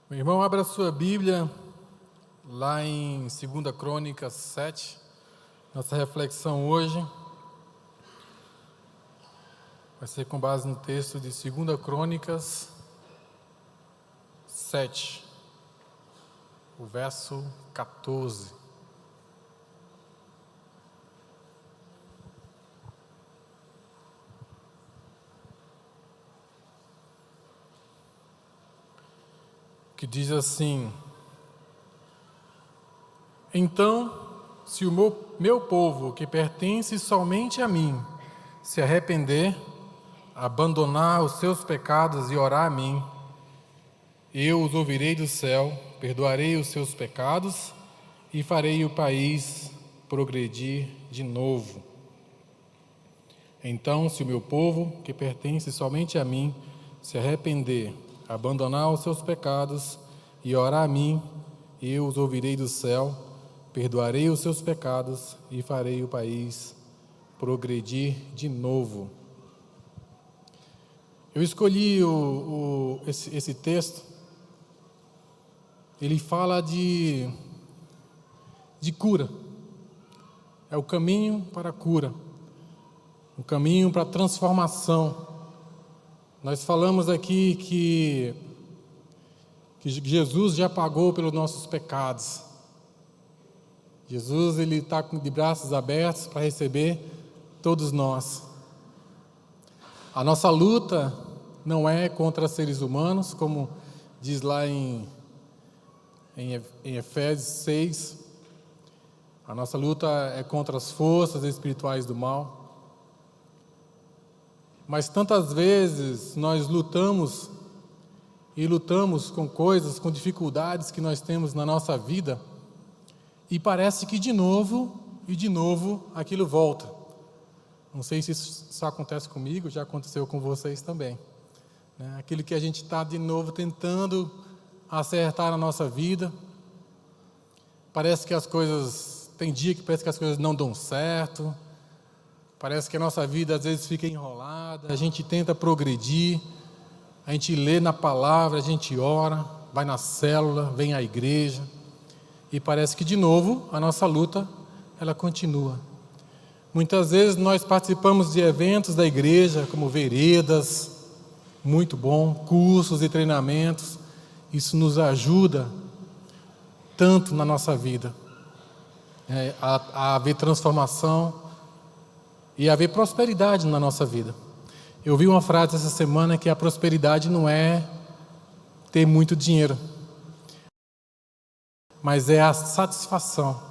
Meu irmão, abra a sua Bíblia lá em 2 Crônicas 7. Nossa reflexão hoje vai ser com base no texto de 2 Crônicas 7, o verso 14. Que diz assim: Então, se o meu povo, que pertence somente a mim, se arrepender, abandonar os seus pecados e orar a mim, eu os ouvirei do céu, perdoarei os seus pecados e farei o país progredir de novo. Então, se o meu povo, que pertence somente a mim, se arrepender, abandonar os seus pecados e orar a mim, eu os ouvirei do céu, perdoarei os seus pecados e farei o país progredir de novo. Eu escolhi esse texto. Ele fala de cura. É o caminho para a cura, o caminho para a transformação. Nós falamos aqui que Jesus já pagou pelos nossos pecados. Jesus, ele está de braços abertos para receber todos nós. A nossa luta não é contra seres humanos, como diz lá em Efésios 6. A nossa luta é contra as forças espirituais do mal. Mas tantas vezes nós lutamos com coisas, com dificuldades que nós temos na nossa vida, e parece que de novo aquilo volta. Não sei se isso só acontece comigo, já aconteceu com vocês também, né? Aquilo que a gente está de novo tentando acertar na nossa vida. Parece que as coisas, tem dia que parece que as coisas não dão certo. Parece que a nossa vida às vezes fica enrolada, a gente tenta progredir, a gente lê na palavra, a gente ora, vai na célula, vem à igreja, e parece que de novo a nossa luta, ela continua. Muitas vezes nós participamos de eventos da igreja, como veredas, muito bom, cursos e treinamentos. Isso nos ajuda tanto na nossa vida, a haver transformação e haver prosperidade na nossa vida. Eu vi uma frase essa semana que a prosperidade não é ter muito dinheiro, mas é a satisfação.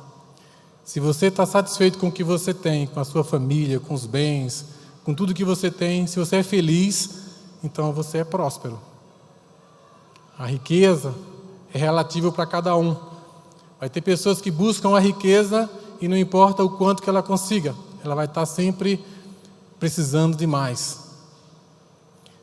Se você está satisfeito com o que você tem, com a sua família, com os bens, com tudo que você tem, se você é feliz, então você é próspero. A riqueza é relativa para cada um. Vai ter pessoas que buscam a riqueza e não importa o quanto que ela consiga, ela vai estar sempre precisando de mais.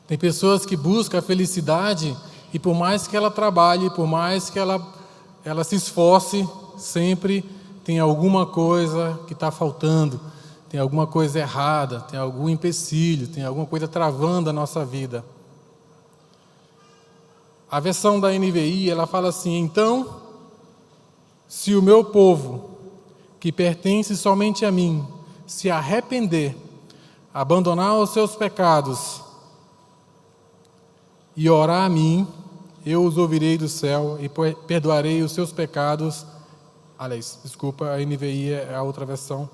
Tem pessoas que buscam a felicidade e por mais que ela trabalhe, por mais que ela se esforce, sempre tem alguma coisa que está faltando, tem alguma coisa errada, tem algum empecilho, tem alguma coisa travando a nossa vida. A versão da NVI, ela fala assim: então, se o meu povo, que pertence somente a mim, se arrepender, abandonar os seus pecados e orar a mim, eu os ouvirei do céu e perdoarei os seus pecados. Aliás, desculpa, a NVI é a outra versão,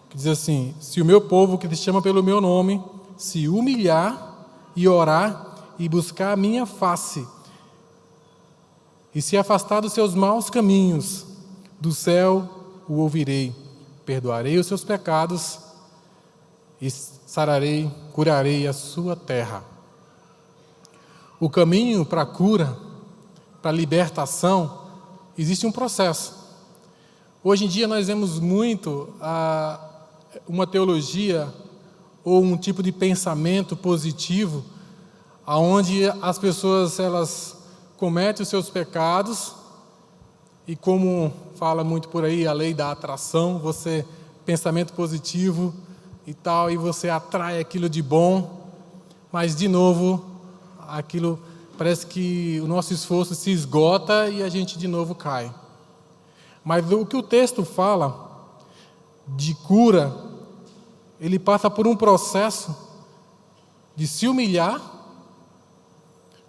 que diz assim: se o meu povo, que te chama pelo meu nome, se humilhar e orar e buscar a minha face, e se afastar dos seus maus caminhos, do céu o ouvirei, perdoarei os seus pecados e sararei, curarei a sua terra. O caminho para a cura, para a libertação, existe um processo. Hoje em dia nós vemos muito uma teologia ou um tipo de pensamento positivo, onde as pessoas elas cometem os seus pecados e, como fala muito por aí, a lei da atração, você, pensamento positivo e tal, e você atrai aquilo de bom, mas de novo aquilo parece que o nosso esforço se esgota e a gente de novo cai. Mas o que o texto fala de cura, ele passa por um processo de se humilhar,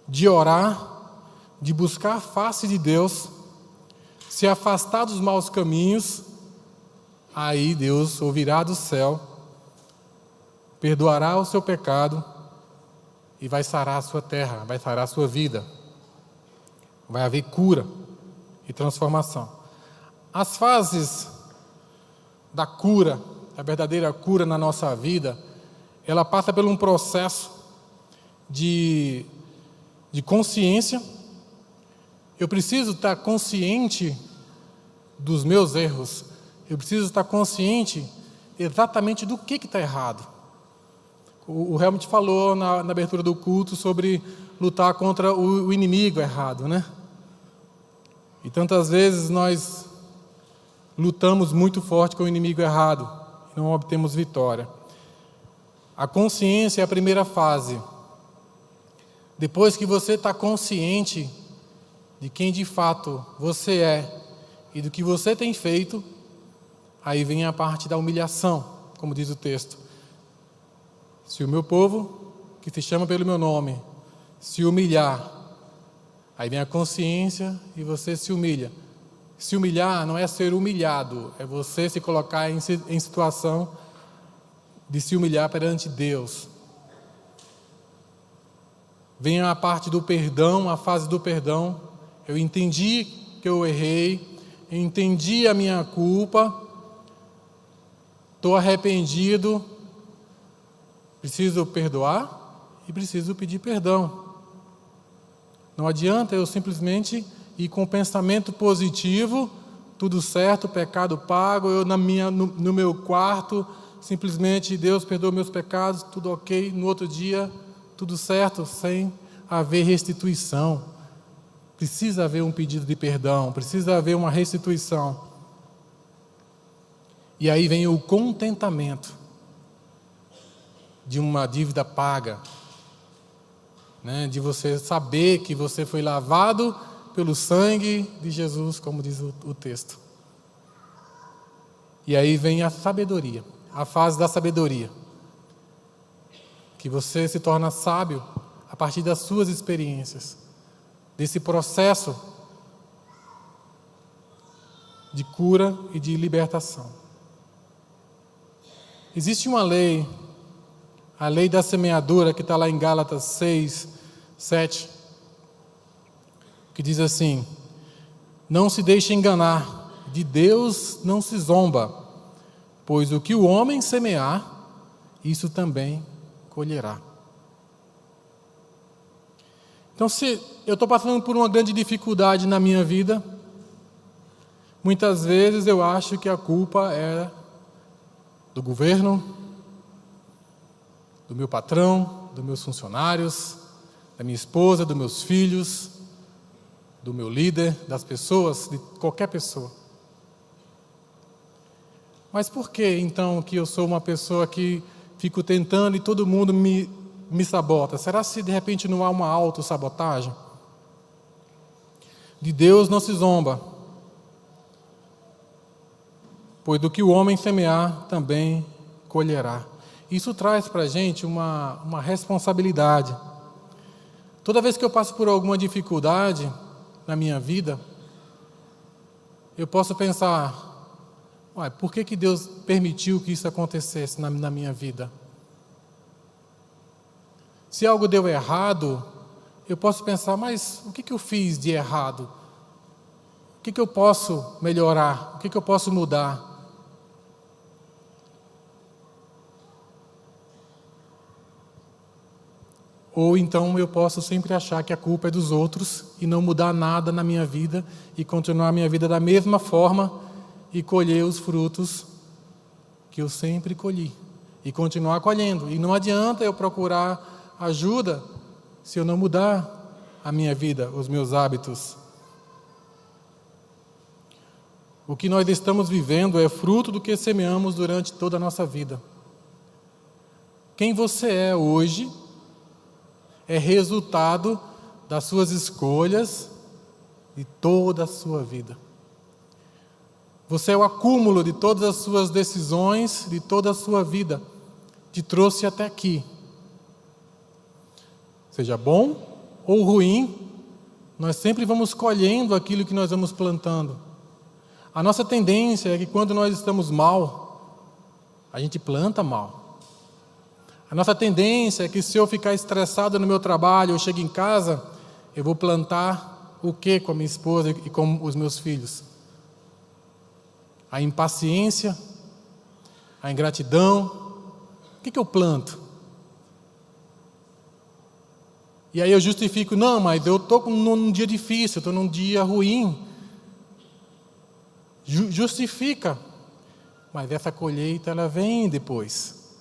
de orar, de buscar a face de Deus, se afastar dos maus caminhos. Aí Deus ouvirá do céu, perdoará o seu pecado e vai sarar a sua terra, vai sarar a sua vida. Vai haver cura e transformação. As fases da cura, a verdadeira cura na nossa vida, ela passa por um processo de consciência. Eu preciso estar consciente dos meus erros. Eu preciso estar consciente exatamente do que está errado. O Helmut falou na abertura do culto sobre lutar contra o inimigo errado, né? E tantas vezes nós lutamos muito forte com o inimigo errado e não obtemos vitória. A consciência é a primeira fase. Depois que você está consciente de quem de fato você é e do que você tem feito, aí vem a parte da humilhação, como diz o texto. Se o meu povo, que se chama pelo meu nome, se humilhar, aí vem a consciência e você se humilha. Se humilhar não é ser humilhado, é você se colocar em situação de se humilhar perante Deus. Vem a parte do perdão, a fase do perdão. Eu entendi que eu errei, eu entendi a minha culpa, estou arrependido, preciso perdoar e preciso pedir perdão. Não adianta eu simplesmente ir com pensamento positivo, tudo certo, pecado pago, eu no meu quarto, simplesmente Deus perdoa meus pecados, tudo ok, no outro dia, tudo certo, sem haver restituição. Precisa haver um pedido de perdão, precisa haver uma restituição. E aí vem o contentamento de uma dívida paga, né? De você saber que você foi lavado pelo sangue de Jesus, como diz o texto. E aí vem a sabedoria, a fase da sabedoria, que você se torna sábio a partir das suas experiências, desse processo de cura e de libertação. Existe uma lei, a lei da semeadura, que está lá em Gálatas 6, 7, que diz assim: não se deixe enganar, de Deus não se zomba, pois o que o homem semear, isso também colherá. Então, se eu estou passando por uma grande dificuldade na minha vida, muitas vezes eu acho que a culpa é do governo, do meu patrão, dos meus funcionários, da minha esposa, dos meus filhos, do meu líder, das pessoas, de qualquer pessoa. Mas por que então que eu sou uma pessoa que fico tentando e todo mundo me sabota? Será se de repente não há uma autossabotagem? De Deus não se zomba, pois do que o homem semear também colherá. Isso traz para a gente uma responsabilidade. Toda vez que eu passo por alguma dificuldade na minha vida, eu posso pensar: por que Deus permitiu que isso acontecesse na minha vida? Se algo deu errado, eu posso pensar: mas o que eu fiz de errado? O que eu posso melhorar? O que eu posso mudar? Ou então eu posso sempre achar que a culpa é dos outros e não mudar nada na minha vida e continuar a minha vida da mesma forma e colher os frutos que eu sempre colhi e continuar colhendo. E não adianta eu procurar ajuda se eu não mudar a minha vida, os meus hábitos. O que nós estamos vivendo é fruto do que semeamos durante toda a nossa vida. Quem você é hoje é resultado das suas escolhas, de toda a sua vida. Você é o acúmulo de todas as suas decisões, de toda a sua vida. Te trouxe até aqui. Seja bom ou ruim, nós sempre vamos colhendo aquilo que nós vamos plantando. A nossa tendência é que quando nós estamos mal, a gente planta mal. A nossa tendência é que se eu ficar estressado no meu trabalho, eu chego em casa, eu vou plantar o quê com a minha esposa e com os meus filhos? A impaciência, a ingratidão. O que eu planto? E aí eu justifico, não, mas eu estou num dia difícil, eu estou num dia ruim. Justifica. Mas essa colheita, ela vem depois.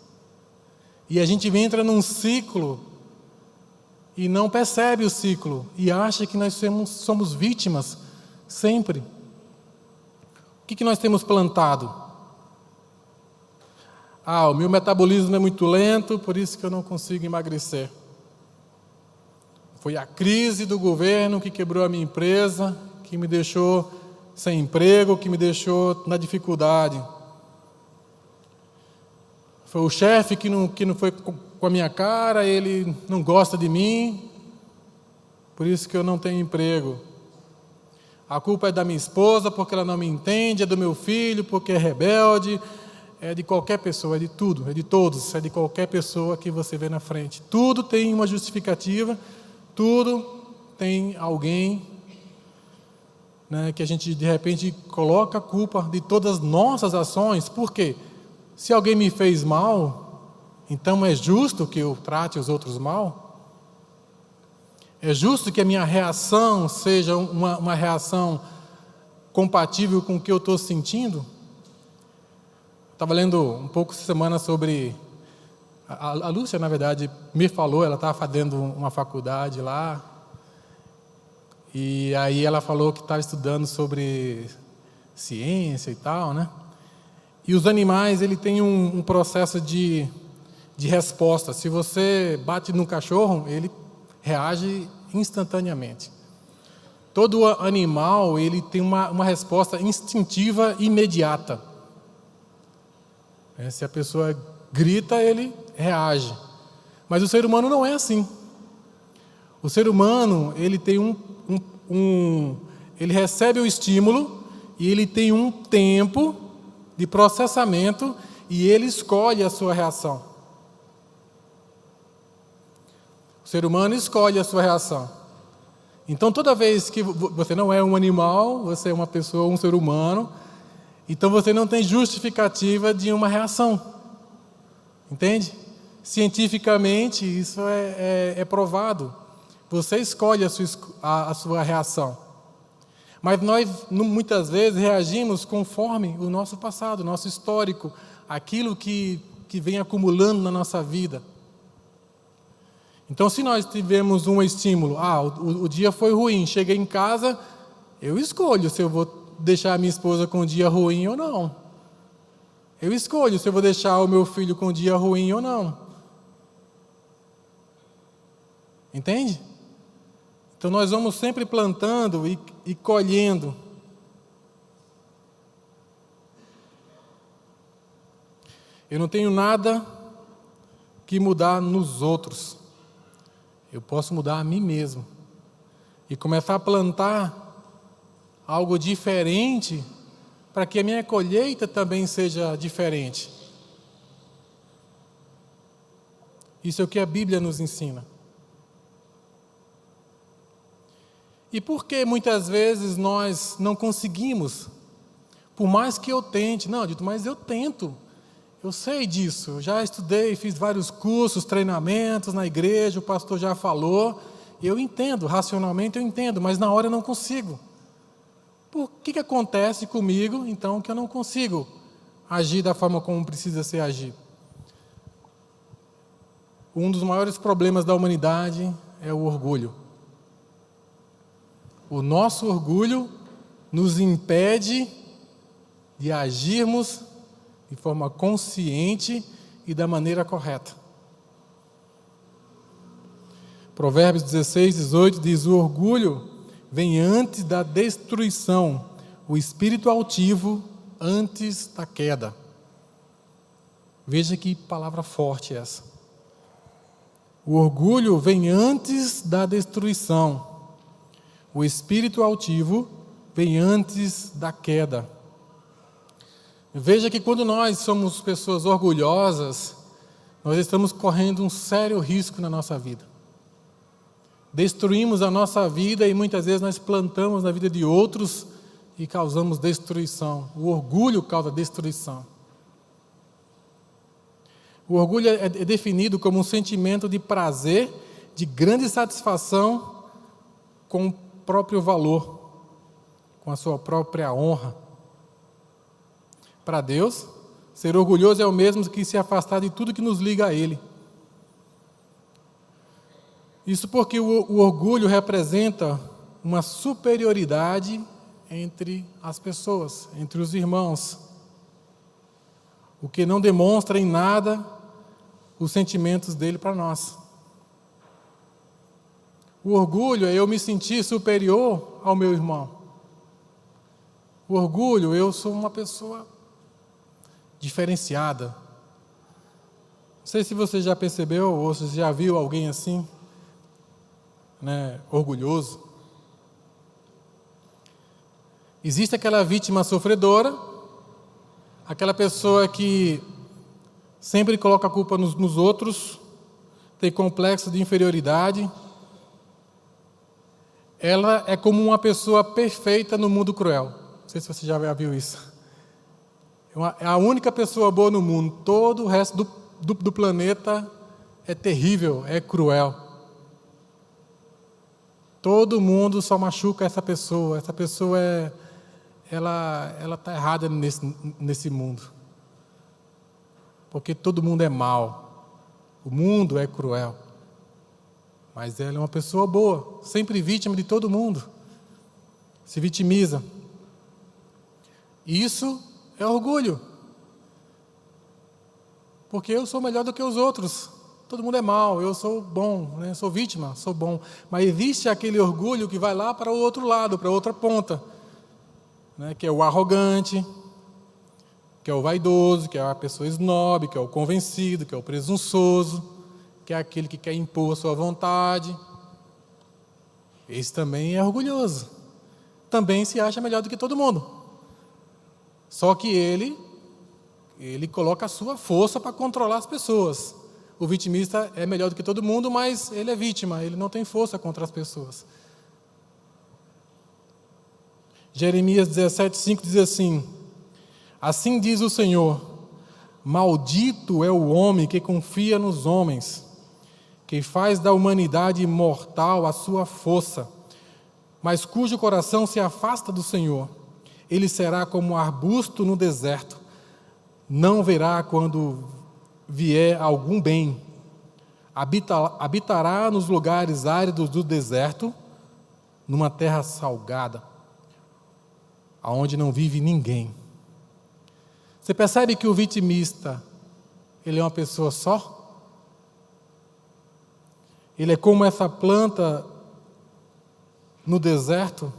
E a gente entra num ciclo e não percebe o ciclo. E acha que nós somos vítimas sempre. O que nós temos plantado? O meu metabolismo é muito lento, por isso que eu não consigo emagrecer. Foi a crise do governo que quebrou a minha empresa, que me deixou sem emprego, que me deixou na dificuldade. Foi o chefe que não foi com a minha cara, ele não gosta de mim, por isso que eu não tenho emprego. A culpa é da minha esposa, porque ela não me entende, é do meu filho, porque é rebelde, é de qualquer pessoa, é de tudo, é de todos, é de qualquer pessoa que você vê na frente. Tudo tem uma justificativa, tudo tem alguém, né, que a gente de repente coloca a culpa de todas as nossas ações. Por quê? Se alguém me fez mal, então é justo que eu trate os outros mal? É justo que a minha reação seja uma reação compatível com o que eu estou sentindo? Estava lendo um pouco essa semana sobre... A Lúcia, na verdade, me falou, ela estava fazendo uma faculdade lá, e aí ela falou que estava estudando sobre ciência e tal, né? E os animais, ele tem um processo de resposta. Se você bate no cachorro, ele reage instantaneamente. Todo animal, ele tem uma resposta instintiva imediata. Se a pessoa grita, ele reage. Mas o ser humano não é assim. O ser humano, ele tem ele recebe o estímulo e ele tem um tempo de processamento e ele escolhe a sua reação. O ser humano escolhe a sua reação. Então, toda vez que você não é um animal, você é uma pessoa, um ser humano, então você não tem justificativa de uma reação. Entende? Cientificamente, isso é provado. Você escolhe a sua reação. Mas nós, muitas vezes, reagimos conforme o nosso passado, o nosso histórico, aquilo que vem acumulando na nossa vida. Então, se nós tivemos um estímulo, o dia foi ruim, cheguei em casa, eu escolho se eu vou deixar a minha esposa com um dia ruim ou não. Eu escolho se eu vou deixar o meu filho com um dia ruim ou não. Entende? Então nós vamos sempre plantando e colhendo. Eu não tenho nada que mudar nos outros. Eu posso mudar a mim mesmo. E começar a plantar algo diferente para que a minha colheita também seja diferente. Isso é o que a Bíblia nos ensina. E por que muitas vezes nós não conseguimos? Por mais que eu tente, mas eu tento. Eu sei disso, eu já estudei, fiz vários cursos, treinamentos na igreja, o pastor já falou, eu entendo, racionalmente eu entendo, mas na hora eu não consigo. Por que acontece comigo, então, que eu não consigo agir da forma como precisa ser agido? Um dos maiores problemas da humanidade é o orgulho. O nosso orgulho nos impede de agirmos de forma consciente e da maneira correta. Provérbios 16, 18 diz: o orgulho vem antes da destruição, o espírito altivo antes da queda. Veja que palavra forte essa. O orgulho vem antes da destruição, o espírito altivo vem antes da queda. Veja que quando nós somos pessoas orgulhosas, nós estamos correndo um sério risco na nossa vida. Destruímos a nossa vida e muitas vezes nós plantamos na vida de outros e causamos destruição. O orgulho causa destruição. O orgulho é definido como um sentimento de prazer, de grande satisfação com o próprio valor, com a sua própria honra. Para Deus, ser orgulhoso é o mesmo que se afastar de tudo que nos liga a Ele. Isso porque o orgulho representa uma superioridade entre as pessoas, entre os irmãos, o que não demonstra em nada os sentimentos dele para nós. O orgulho é eu me sentir superior ao meu irmão. O orgulho, eu sou uma pessoa diferenciada. Não sei se você já percebeu ou se já viu alguém assim, orgulhoso. Existe aquela vítima sofredora, aquela pessoa que sempre coloca a culpa nos outros, tem complexo de inferioridade. Ela é como uma pessoa perfeita no mundo cruel. Não sei se você já viu isso. É a única pessoa boa no mundo. Todo o resto do planeta é terrível, é cruel. Todo mundo só machuca essa pessoa. Essa pessoa ela está errada nesse mundo. Porque todo mundo é mau. O mundo é cruel. Mas ela é uma pessoa boa, sempre vítima de todo mundo. Se vitimiza. Isso é orgulho. Porque eu sou melhor do que os outros. Todo mundo é mau, eu sou bom, sou vítima, sou bom. Mas existe aquele orgulho que vai lá para o outro lado, para a outra ponta. Que é o arrogante, que é o vaidoso, que é a pessoa snob, que é o convencido, que é o presunçoso, que é aquele que quer impor a sua vontade. Esse também é orgulhoso. Também se acha melhor do que todo mundo. Só que ele coloca a sua força para controlar as pessoas. O vitimista é melhor do que todo mundo, mas ele é vítima, ele não tem força contra as pessoas. Jeremias 17:5 diz assim: assim diz o Senhor, maldito é o homem que confia nos homens, que faz da humanidade mortal a sua força, mas cujo coração se afasta do Senhor. Ele será como um arbusto no deserto, não verá quando vier algum bem. Habitará nos lugares áridos do deserto, numa terra salgada, aonde não vive ninguém. Você percebe que o vitimista, ele é uma pessoa só? Ele é como essa planta no deserto,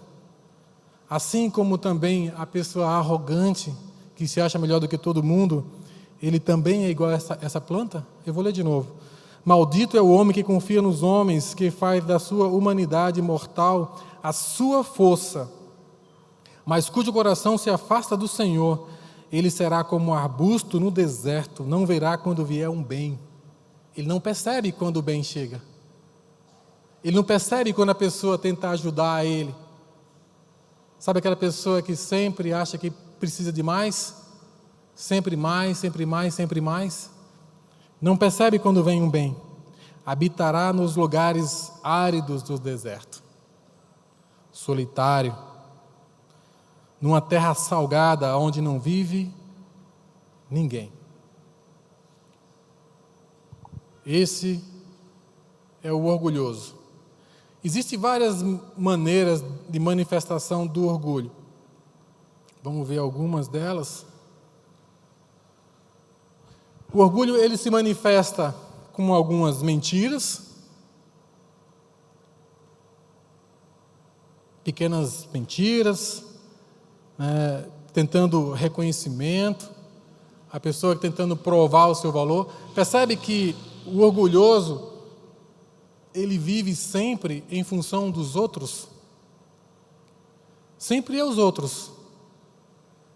assim como também a pessoa arrogante, que se acha melhor do que todo mundo, ele também é igual a essa planta? Eu vou ler de novo. Maldito é o homem que confia nos homens, que faz da sua humanidade mortal a sua força, mas cujo coração se afasta do Senhor. Ele será como um arbusto no deserto, não verá quando vier um bem. Ele não percebe quando o bem chega. Ele não percebe quando a pessoa tenta ajudar ele. Sabe aquela pessoa que sempre acha que precisa de mais? Sempre mais, sempre mais, sempre mais. Não percebe quando vem um bem. Habitará nos lugares áridos do deserto, solitário, numa terra salgada, onde não vive ninguém. Esse é o orgulhoso. Existem várias maneiras de manifestação do orgulho. Vamos ver algumas delas. O orgulho, ele se manifesta com algumas mentiras. pequenas mentiras, né, tentando reconhecimento, a pessoa tentando provar o seu valor. Percebe que o orgulhoso, ele vive sempre em função dos outros? Sempre é os outros.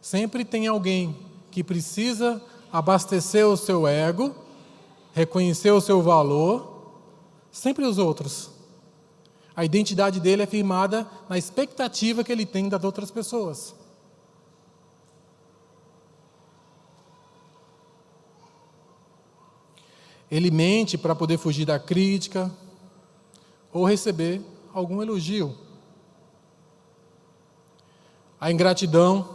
Sempre tem alguém que precisa abastecer o seu ego, reconhecer o seu valor, sempre os outros. A identidade dele é firmada na expectativa que ele tem das outras pessoas. Ele mente para poder fugir da crítica ou receber algum elogio. A ingratidão,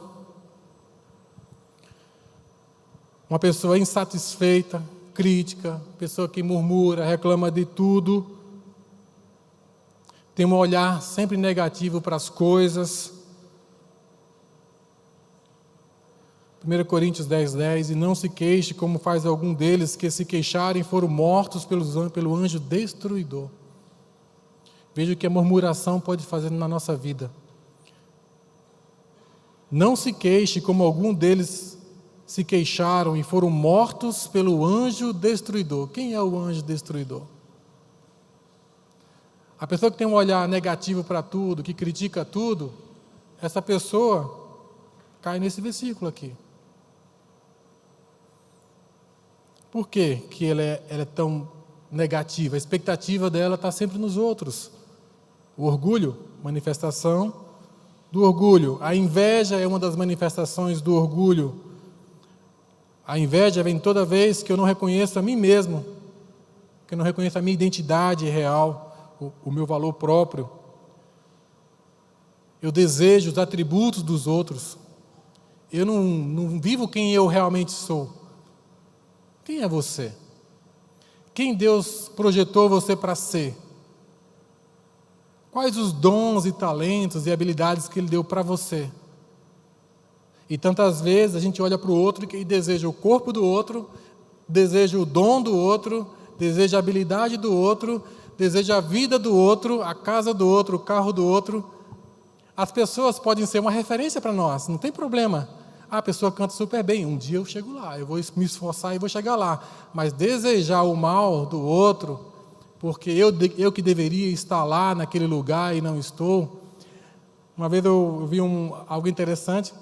uma pessoa insatisfeita, crítica, pessoa que murmura, reclama de tudo, tem um olhar sempre negativo para as coisas. 1 Coríntios 10:10, e não se queixe como faz algum deles, que se queixarem foram mortos pelo anjo destruidor. Veja o que a murmuração pode fazer na nossa vida. Não se queixe como algum deles se queixaram e foram mortos pelo anjo destruidor. Quem é o anjo destruidor? A pessoa que tem um olhar negativo para tudo, que critica tudo, essa pessoa cai nesse versículo aqui. Por que ela é tão negativa? A expectativa dela está sempre nos outros. O orgulho, manifestação do orgulho. A inveja é uma das manifestações do orgulho. A inveja vem toda vez que eu não reconheço a mim mesmo, que eu não reconheço a minha identidade real, o meu valor próprio. Eu desejo os atributos dos outros. Eu não vivo quem eu realmente sou. Quem é você? Quem Deus projetou você para ser? Quais os dons e talentos e habilidades que Ele deu para você? E tantas vezes a gente olha para o outro e deseja o corpo do outro, deseja o dom do outro, deseja a habilidade do outro, deseja a vida do outro, a casa do outro, o carro do outro. As pessoas podem ser uma referência para nós, não tem problema. A pessoa canta super bem, um dia eu chego lá, eu vou me esforçar e vou chegar lá. Mas desejar o mal do outro, porque eu que deveria estar lá naquele lugar e não estou. Uma vez eu vi algo interessante,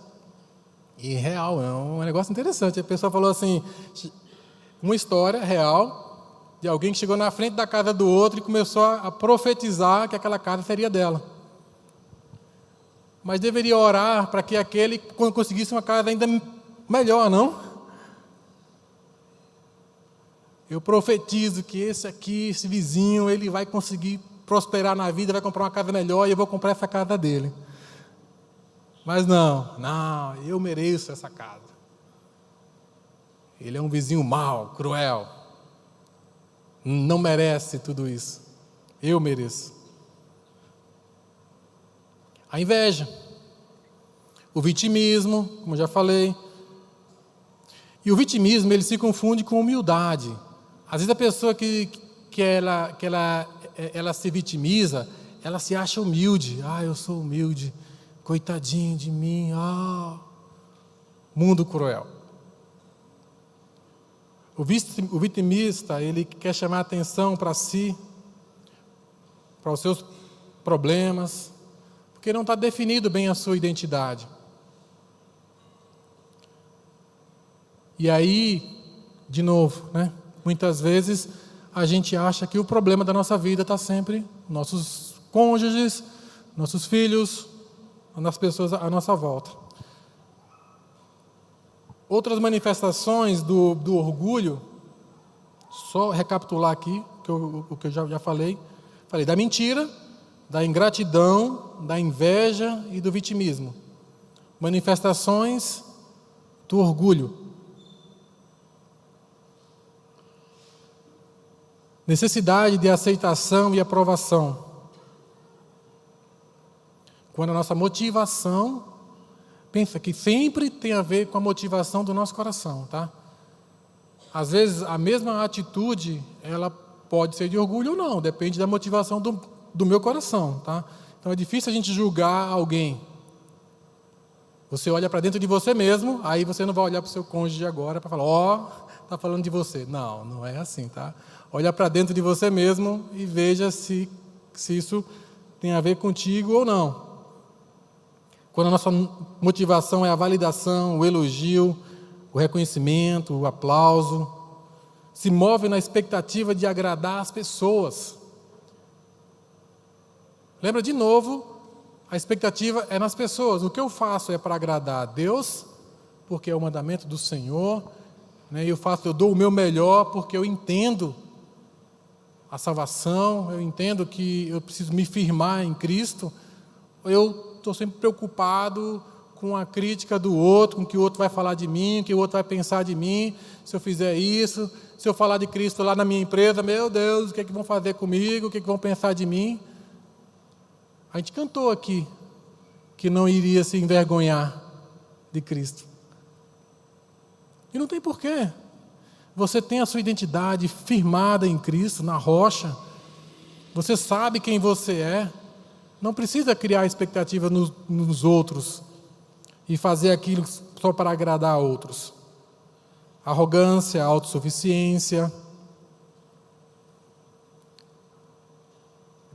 e real, é um negócio interessante. A pessoa falou assim, uma história real, de alguém que chegou na frente da casa do outro e começou a profetizar que aquela casa seria dela. Mas deveria orar para que aquele conseguisse uma casa ainda melhor, não? Eu profetizo que esse vizinho, ele vai conseguir prosperar na vida, vai comprar uma casa melhor e eu vou comprar essa casa dele. Mas não, eu mereço essa casa. Ele é um vizinho mau, cruel. Não merece tudo isso. Eu mereço. A inveja, o vitimismo, como já falei. E o vitimismo, ele se confunde com humildade. Às vezes a pessoa que ela se vitimiza, ela se acha humilde. Eu sou humilde, coitadinho de mim. Mundo cruel. O vitimista, ele quer chamar a atenção para si, para os seus problemas, porque não está definido bem a sua identidade. E aí, de novo, muitas vezes a gente acha que o problema da nossa vida está sempre nossos cônjuges, nossos filhos, nas pessoas à nossa volta. Outras manifestações do orgulho, só recapitular aqui o que eu já falei. Falei da mentira, da ingratidão, da inveja e do vitimismo. Manifestações do orgulho. Necessidade de aceitação e aprovação. Quando a nossa motivação, pensa que sempre tem a ver com a motivação do nosso coração, tá? Às vezes a mesma atitude, ela pode ser de orgulho ou não, depende da motivação do meu coração, tá? Então é difícil a gente julgar alguém. Você olha para dentro de você mesmo, aí você não vai olhar para o seu cônjuge agora para falar, está falando de você. Não, não é assim, tá? Olha para dentro de você mesmo e veja se isso tem a ver contigo ou não. Quando a nossa motivação é a validação, o elogio, o reconhecimento, o aplauso, se move na expectativa de agradar as pessoas. Lembra de novo, a expectativa é nas pessoas. O que eu faço é para agradar a Deus, porque é o mandamento do Senhor, né? Eu dou o meu melhor porque eu entendo a salvação, eu entendo que eu preciso me firmar em Cristo. Eu estou sempre preocupado com a crítica do outro, com o que o outro vai falar de mim, o que o outro vai pensar de mim, se eu fizer isso, se eu falar de Cristo lá na minha empresa, meu Deus, o que é que vão fazer comigo, o que é que vão pensar de mim? A gente cantou aqui que não iria se envergonhar de Cristo. E não tem porquê. Você tem a sua identidade firmada em Cristo, na rocha. Você sabe quem você é. Não precisa criar expectativa nos outros e fazer aquilo só para agradar a outros. Arrogância, autossuficiência.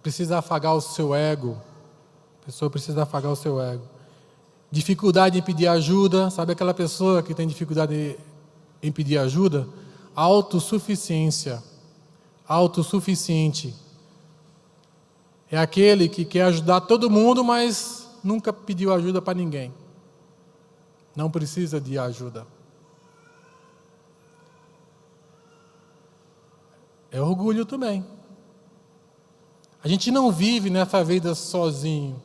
Precisa afagar o seu ego. A pessoa precisa afagar o seu ego. Dificuldade em pedir ajuda. Sabe aquela pessoa que tem dificuldade em pedir ajuda? Autossuficiência. Autossuficiente. É aquele que quer ajudar todo mundo, mas nunca pediu ajuda para ninguém. Não precisa de ajuda. É orgulho também. A gente não vive nessa vida sozinho.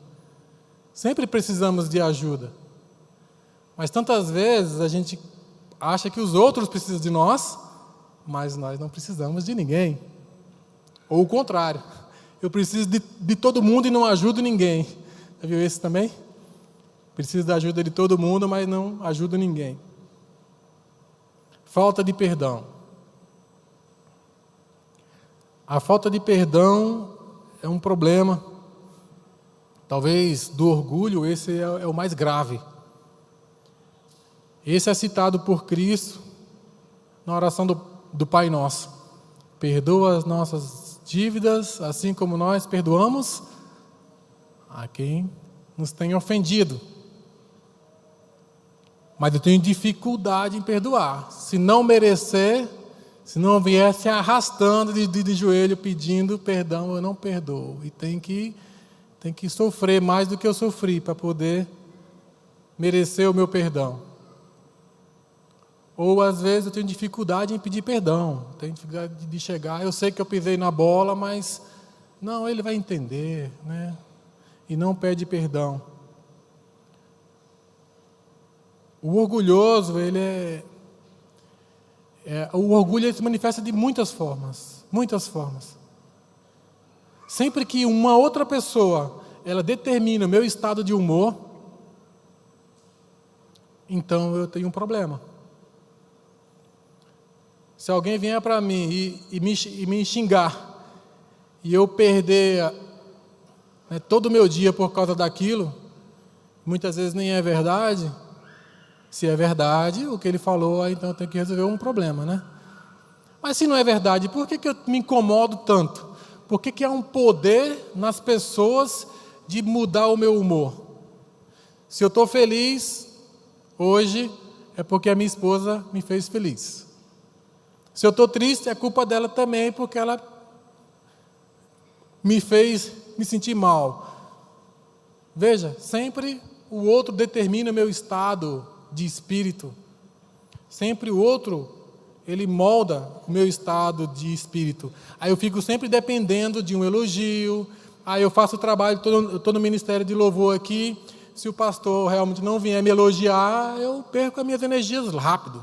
Sempre precisamos de ajuda. Mas tantas vezes a gente acha que os outros precisam de nós, mas nós não precisamos de ninguém. Ou o contrário. Eu preciso de todo mundo e não ajudo ninguém. Já viu esse também? Preciso da ajuda de todo mundo, mas não ajudo ninguém. Falta de perdão. A falta de perdão é um problema. Talvez do orgulho, esse é o mais grave. Esse é citado por Cristo na oração do Pai Nosso. Perdoa as nossas dívidas, assim como nós perdoamos a quem nos tem ofendido. Mas eu tenho dificuldade em perdoar. Se não merecer, se não vier se arrastando de joelho pedindo perdão, eu não perdoo. E tem que sofrer mais do que eu sofri para poder merecer o meu perdão. Ou às vezes eu tenho dificuldade em pedir perdão. Tenho dificuldade de chegar, eu sei que eu pisei na bola, mas não, ele vai entender, né? E não pede perdão. O orgulhoso, o orgulho ele se manifesta de muitas formas. Muitas formas. Sempre que uma outra pessoa, ela determina o meu estado de humor, então eu tenho um problema. Se alguém vier para mim e me xingar, e eu perder todo o meu dia por causa daquilo, muitas vezes nem é verdade. Se é verdade, o que ele falou, então eu tenho que resolver um problema, né? Mas se não é verdade, por que eu me incomodo tanto? Por que há um poder nas pessoas de mudar o meu humor? Se eu estou feliz hoje, é porque a minha esposa me fez feliz. Se eu estou triste, é culpa dela também, porque ela me fez me sentir mal. Veja, sempre o outro determina o meu estado de espírito. Sempre o outro, ele molda o meu estado de espírito. Aí eu fico sempre dependendo de um elogio. Aí eu faço o trabalho, eu estou no ministério de louvor aqui. Se o pastor realmente não vier me elogiar, eu perco as minhas energias rápido.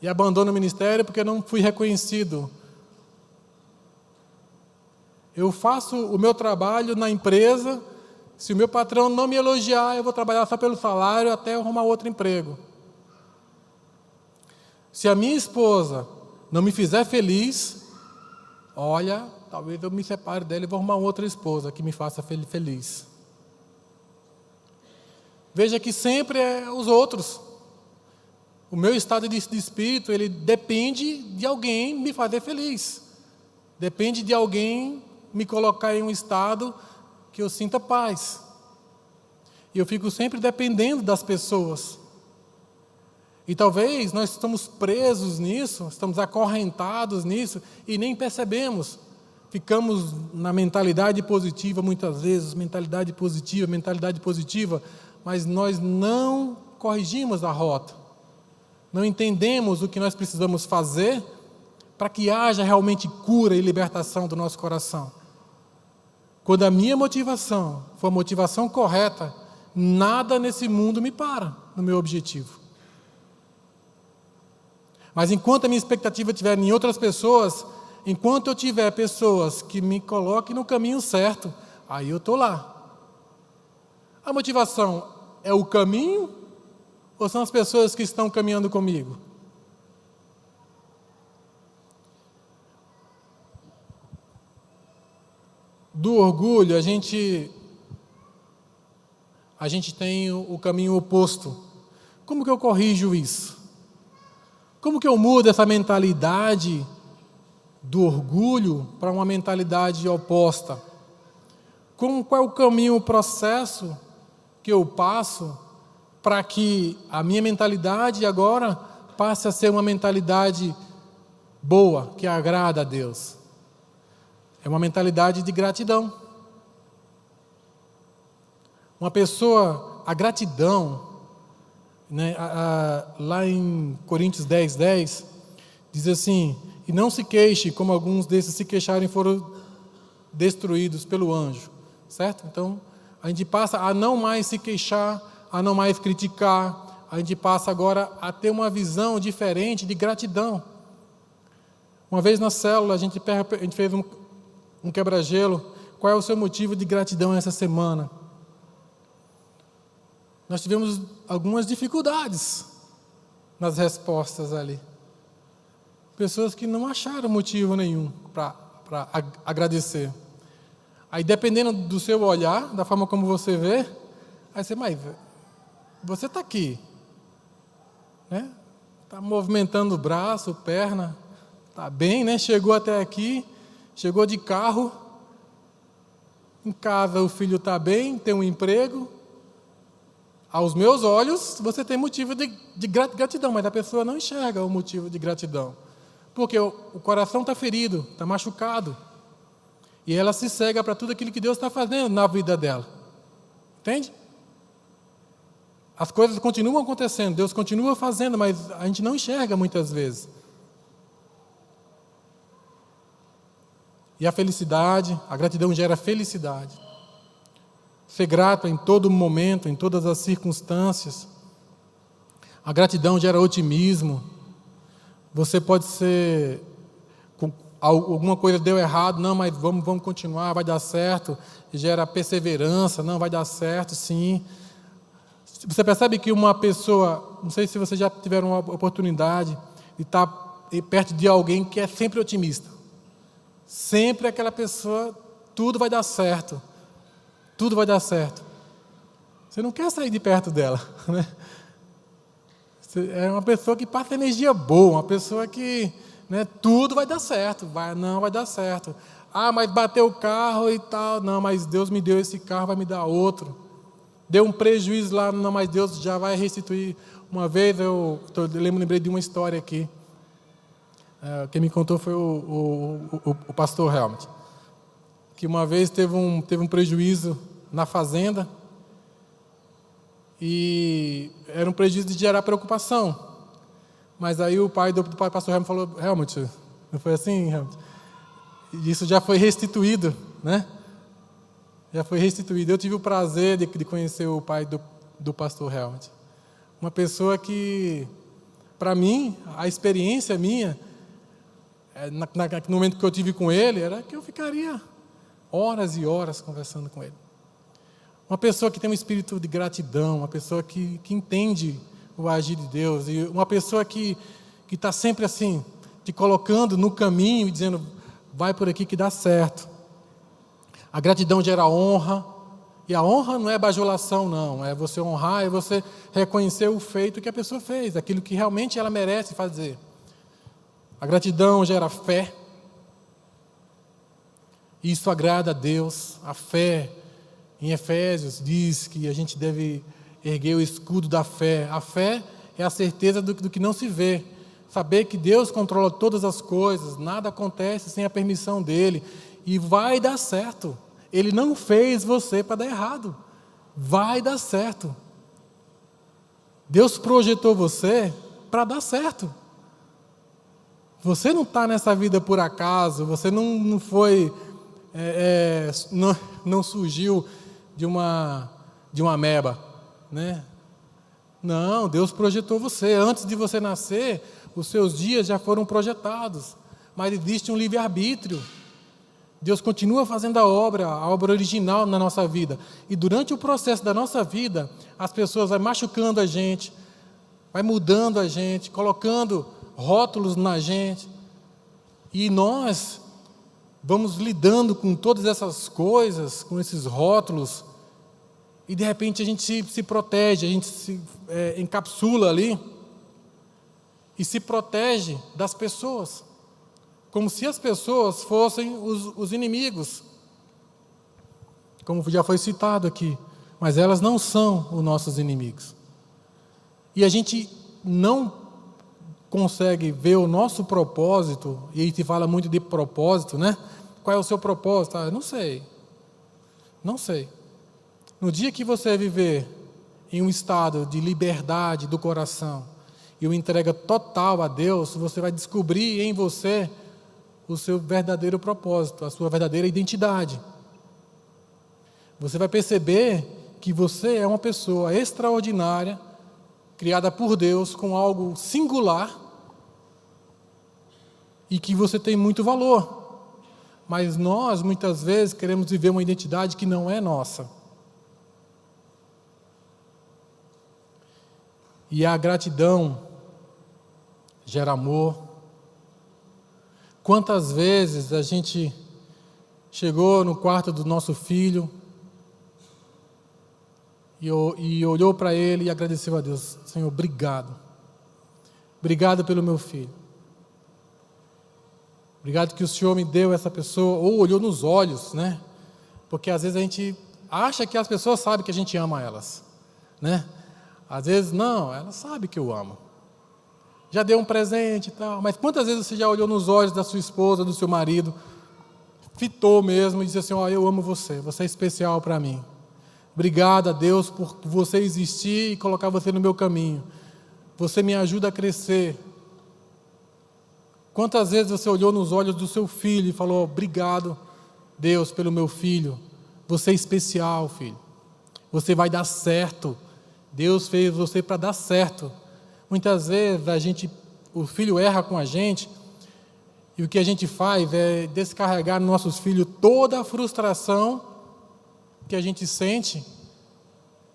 E abandono o ministério porque não fui reconhecido. Eu faço o meu trabalho na empresa. Se o meu patrão não me elogiar, eu vou trabalhar só pelo salário até eu arrumar outro emprego. Se a minha esposa não me fizer feliz, olha, talvez eu me separe dela e vou arrumar outra esposa que me faça feliz. Veja que sempre é os outros. O meu estado de espírito, ele depende de alguém me fazer feliz. Depende de alguém me colocar em um estado que eu sinta paz. E eu fico sempre dependendo das pessoas. E talvez nós estamos presos nisso, estamos acorrentados nisso e nem percebemos. Ficamos na mentalidade positiva muitas vezes, mentalidade positiva, mas nós não corrigimos a rota. Não entendemos o que nós precisamos fazer para que haja realmente cura e libertação do nosso coração. Quando a minha motivação for a motivação correta, nada nesse mundo me para no meu objetivo. Mas enquanto a minha expectativa estiver em outras pessoas, enquanto eu tiver pessoas que me coloquem no caminho certo, aí eu estou lá. A motivação é o caminho ou são as pessoas que estão caminhando comigo? Do orgulho, a gente tem o caminho oposto. Como que eu corrijo isso? Como que eu mudo essa mentalidade do orgulho para uma mentalidade oposta? Qual é o caminho, o processo que eu passo para que a minha mentalidade agora passe a ser uma mentalidade boa, que agrada a Deus? É uma mentalidade de gratidão. Uma pessoa, a gratidão, né, lá em Coríntios 10:10, diz assim: e não se queixe, como alguns desses se queixaram e foram destruídos pelo anjo. Certo? Então, a gente passa a não mais se queixar, a não mais criticar, a gente passa agora a ter uma visão diferente de gratidão. Uma vez na célula, a gente fez um quebra-gelo. Qual é o seu motivo de gratidão essa semana? Nós tivemos algumas dificuldades nas respostas ali. Pessoas que não acharam motivo nenhum para agradecer. Aí, dependendo do seu olhar, da forma como você vê, aí mas você está aqui, né? Está movimentando o braço, perna, está bem, né? Chegou até aqui, chegou de carro, em casa o filho está bem, tem um emprego. Aos meus olhos, você tem motivo de gratidão, mas a pessoa não enxerga o motivo de gratidão. Porque o coração está ferido, está machucado. E ela se cega para tudo aquilo que Deus está fazendo na vida dela. Entende? As coisas continuam acontecendo, Deus continua fazendo, mas a gente não enxerga muitas vezes. E a felicidade, a gratidão gera felicidade. Ser grato em todo momento, em todas as circunstâncias. A gratidão gera otimismo. Você pode ser, alguma coisa deu errado, não, mas vamos continuar, vai dar certo. Gera perseverança, não, vai dar certo, sim. Você percebe que uma pessoa, não sei se vocês já tiveram uma oportunidade de estar perto de alguém que é sempre otimista. Sempre aquela pessoa, tudo vai dar certo. Tudo vai dar certo. Você não quer sair de perto dela, né? É uma pessoa que passa energia boa, uma pessoa que, né, tudo vai dar certo. Não vai dar certo. Ah, mas bateu o carro e tal. Não, mas Deus me deu esse carro, vai me dar outro. Deu um prejuízo lá, não, mas Deus já vai restituir. Uma vez eu lembrei de uma história aqui. Quem me contou foi o pastor Helmut. Que uma vez teve um prejuízo na fazenda e era um prejuízo de gerar preocupação. Mas aí o pai do pastor Helmut falou: Helmut, não foi assim, Helmut? Isso já foi restituído, né? Já foi restituído. Eu tive o prazer de conhecer o pai do pastor Helmut. Uma pessoa que, para mim, a experiência minha, no momento que eu tive com ele, era que eu ficaria horas e horas conversando com ele. Uma pessoa que tem um espírito de gratidão, uma pessoa que entende o agir de Deus, e uma pessoa que está sempre assim, te colocando no caminho e dizendo: vai por aqui que dá certo. A gratidão gera honra, e a honra não é bajulação, não, é você honrar, é você reconhecer o feito que a pessoa fez, aquilo que realmente ela merece fazer. A gratidão gera fé, e isso agrada a Deus. A fé, em Efésios, diz que a gente deve erguer o escudo da fé. A fé é a certeza do que não se vê, saber que Deus controla todas as coisas, nada acontece sem a permissão dEle, e vai dar certo. Ele não fez você para dar errado, vai dar certo. Deus projetou você para dar certo. Você não está nessa vida por acaso, você não foi, não surgiu de uma ameba, né? Não, Deus projetou você. Antes de você nascer, os seus dias já foram projetados, mas existe um livre-arbítrio. Deus continua fazendo a obra original na nossa vida. E durante o processo da nossa vida, as pessoas vão machucando a gente, vai mudando a gente, colocando rótulos na gente. E nós vamos lidando com todas essas coisas, com esses rótulos, e de repente a gente se protege, a gente se encapsula ali, e se protege das pessoas, como se as pessoas fossem os inimigos, como já foi citado aqui, mas elas não são os nossos inimigos. E a gente não consegue ver o nosso propósito, e aí se fala muito de propósito, né? Qual é o seu propósito? Eu não sei. No dia que você viver em um estado de liberdade do coração e uma entrega total a Deus, você vai descobrir em você o seu verdadeiro propósito, a sua verdadeira identidade. Você vai perceber que você é uma pessoa extraordinária, criada por Deus com algo singular, e que você tem muito valor. Mas nós, muitas vezes, queremos viver uma identidade que não é nossa. E a gratidão gera amor. Quantas vezes a gente chegou no quarto do nosso filho e olhou para ele e agradeceu a Deus: Senhor, obrigado. Obrigado pelo meu filho. Obrigado que o Senhor me deu essa pessoa, ou olhou nos olhos, né? Porque às vezes a gente acha que as pessoas sabem que a gente ama elas, né? Às vezes, não, ela sabe que eu amo. Já deu um presente e tal, mas quantas vezes você já olhou nos olhos da sua esposa, do seu marido, fitou mesmo e disse assim: ó, eu amo você, você é especial para mim. Obrigado a Deus por você existir e colocar você no meu caminho. Você me ajuda a crescer. Quantas vezes você olhou nos olhos do seu filho e falou: obrigado, Deus, pelo meu filho. Você é especial, filho. Você vai dar certo. Deus fez você para dar certo. Muitas vezes o filho erra com a gente, e o que a gente faz é descarregar nos nossos filhos toda a frustração que a gente sente,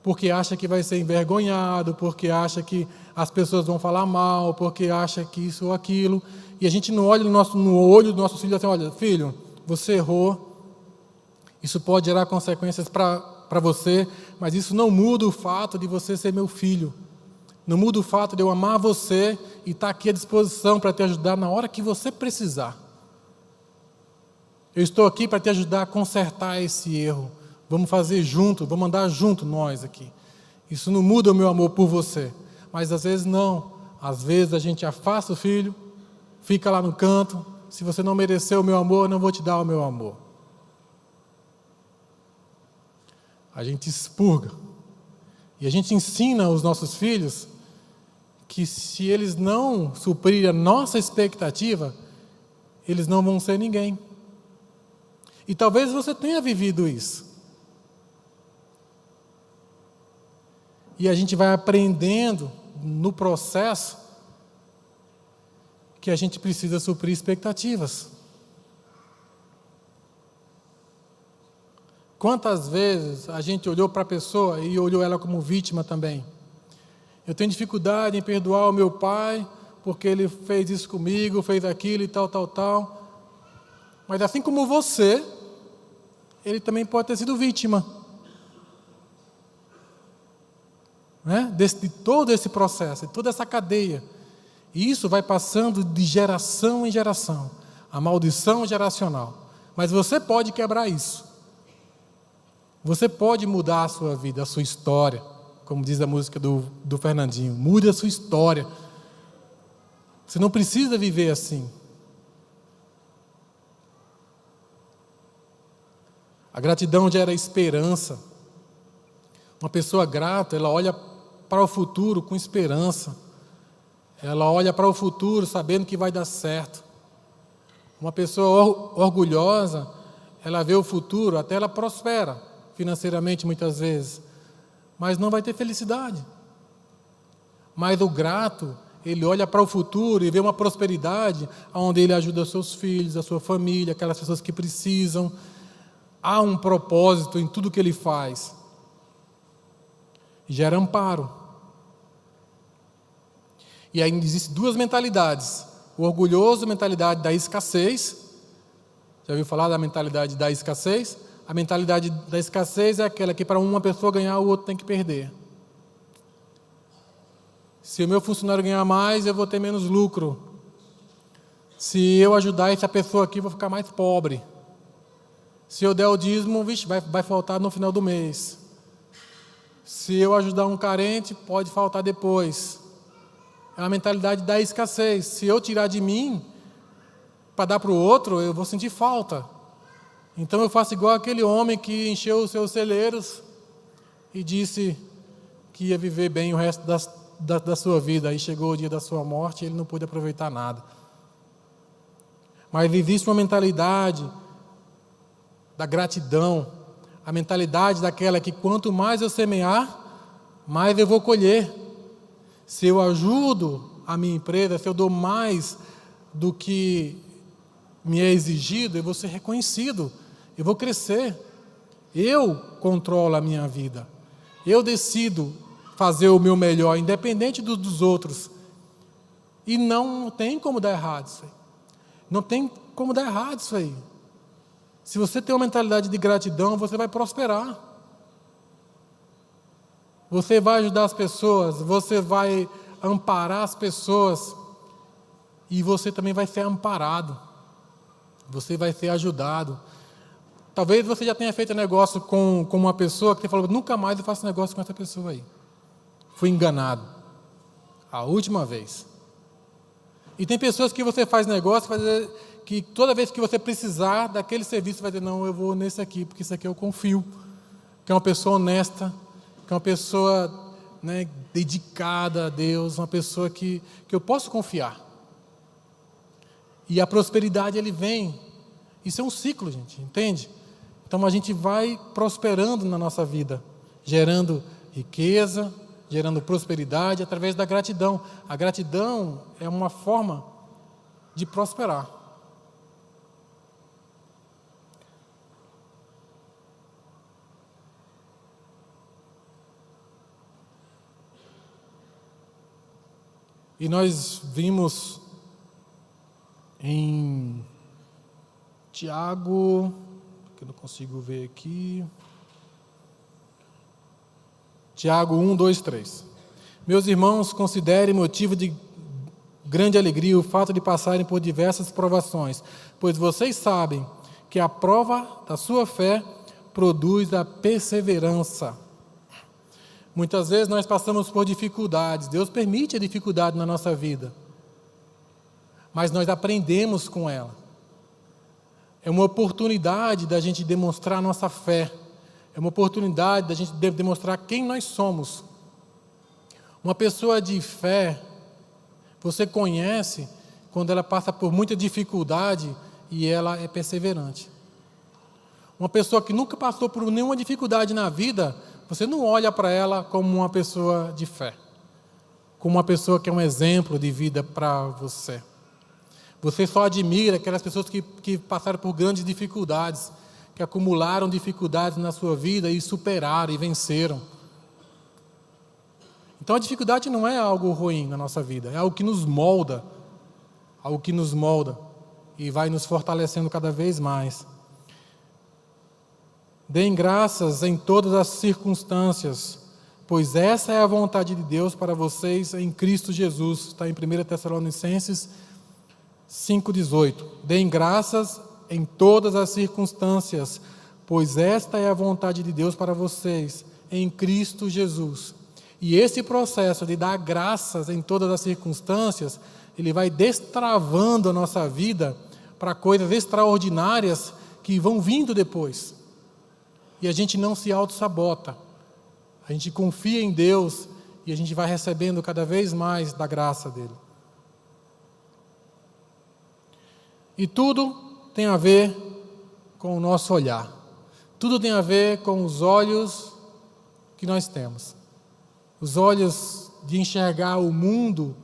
porque acha que vai ser envergonhado, porque acha que as pessoas vão falar mal, porque acha que isso ou aquilo, e a gente não olha no olho do nosso filho assim: olha, filho, você errou, isso pode gerar consequências para você, mas isso não muda o fato de você ser meu filho, não muda o fato de eu amar você e estar aqui à disposição para te ajudar na hora que você precisar. Eu estou aqui para te ajudar a consertar esse erro. Vamos fazer junto, vamos andar junto nós aqui. Isso não muda o meu amor por você, mas às vezes não. Às vezes a gente afasta o filho, fica lá no canto: se você não mereceu o meu amor, eu não vou te dar o meu amor. A gente expurga. E a gente ensina os nossos filhos que se eles não suprirem a nossa expectativa, eles não vão ser ninguém. E talvez você tenha vivido isso. E a gente vai aprendendo no processo que a gente precisa suprir expectativas. Quantas vezes a gente olhou para a pessoa e olhou ela como vítima também? Eu tenho dificuldade em perdoar o meu pai porque ele fez isso comigo, fez aquilo e tal. Mas assim como você, ele também pode ter sido vítima, né? De todo esse processo, de toda essa cadeia. E isso vai passando de geração em geração, a maldição geracional. Mas você pode quebrar isso. Você pode mudar a sua vida, a sua história, como diz a música do Fernandinho. Mude a sua história. Você não precisa viver assim. A gratidão gera esperança. Uma pessoa grata, ela olha para o futuro com esperança. Ela olha para o futuro sabendo que vai dar certo. Uma pessoa orgulhosa, ela vê o futuro, até ela prospera financeiramente muitas vezes, mas não vai ter felicidade. Mas o grato, ele olha para o futuro e vê uma prosperidade onde ele ajuda os seus filhos, a sua família, aquelas pessoas que precisam. Há um propósito em tudo que ele faz. Gera amparo. E ainda existem duas mentalidades. O orgulhoso, a mentalidade da escassez. Já ouviu falar da mentalidade da escassez? A mentalidade da escassez é aquela que para uma pessoa ganhar, o outro tem que perder. Se o meu funcionário ganhar mais, eu vou ter menos lucro. Se eu ajudar essa pessoa aqui, eu vou ficar mais pobre. Se eu der o dízimo, vai faltar no final do mês. Se eu ajudar um carente, pode faltar depois. É a mentalidade da escassez. Se eu tirar de mim para dar para o outro, eu vou sentir falta. Então eu faço igual aquele homem que encheu os seus celeiros e disse que ia viver bem o resto da sua vida. Aí chegou o dia da sua morte e ele não pôde aproveitar nada. Mas existe uma mentalidade da gratidão, a mentalidade daquela que quanto mais eu semear, mais eu vou colher. Se eu ajudo a minha empresa, se eu dou mais do que me é exigido, eu vou ser reconhecido, eu vou crescer. Eu controlo a minha vida. Eu decido fazer o meu melhor, independente dos outros. E não tem como dar errado isso aí. Não tem como dar errado isso aí. Se você tem uma mentalidade de gratidão, você vai prosperar. Você vai ajudar as pessoas, você vai amparar as pessoas e você também vai ser amparado. Você vai ser ajudado. Talvez você já tenha feito negócio com uma pessoa que você falou, nunca mais eu faço negócio com essa pessoa aí. Fui enganado. A última vez. E tem pessoas que você faz negócio, que toda vez que você precisar daquele serviço, vai dizer, não, eu vou nesse aqui, porque isso aqui eu confio. Que é uma pessoa honesta, que é uma pessoa, né, dedicada a Deus, uma pessoa que eu posso confiar. E a prosperidade, ele vem. Isso é um ciclo, gente, entende? Então a gente vai prosperando na nossa vida, gerando riqueza, gerando prosperidade através da gratidão. A gratidão é uma forma de prosperar. E nós vimos em Tiago, que eu não consigo ver aqui, Tiago 1, 2, 3. Meus irmãos, considerem motivo de grande alegria o fato de passarem por diversas provações, pois vocês sabem que a prova da sua fé produz a perseverança. Muitas vezes nós passamos por dificuldades, Deus permite a dificuldade na nossa vida, mas nós aprendemos com ela. É uma oportunidade da gente demonstrar nossa fé, é uma oportunidade da gente demonstrar quem nós somos. Uma pessoa de fé, você conhece quando ela passa por muita dificuldade e ela é perseverante. Uma pessoa que nunca passou por nenhuma dificuldade na vida, você não olha para ela como uma pessoa de fé, como uma pessoa que é um exemplo de vida para você. Você só admira aquelas pessoas que passaram por grandes dificuldades, que acumularam dificuldades na sua vida e superaram e venceram. Então a dificuldade não é algo ruim na nossa vida, é algo que nos molda, algo que nos molda. e vai nos fortalecendo cada vez mais. Deem graças em todas as circunstâncias, pois essa é a vontade de Deus para vocês em Cristo Jesus. Está em 1 Tessalonicenses 5,18. Deem graças em todas as circunstâncias, pois esta é a vontade de Deus para vocês em Cristo Jesus. E esse processo de dar graças em todas as circunstâncias, ele vai destravando a nossa vida para coisas extraordinárias que vão vindo depois. E a gente não se auto-sabota. A gente confia em Deus e a gente vai recebendo cada vez mais da graça dele. E tudo tem a ver com o nosso olhar. Tudo tem a ver com os olhos que nós temos. Os olhos de enxergar o mundo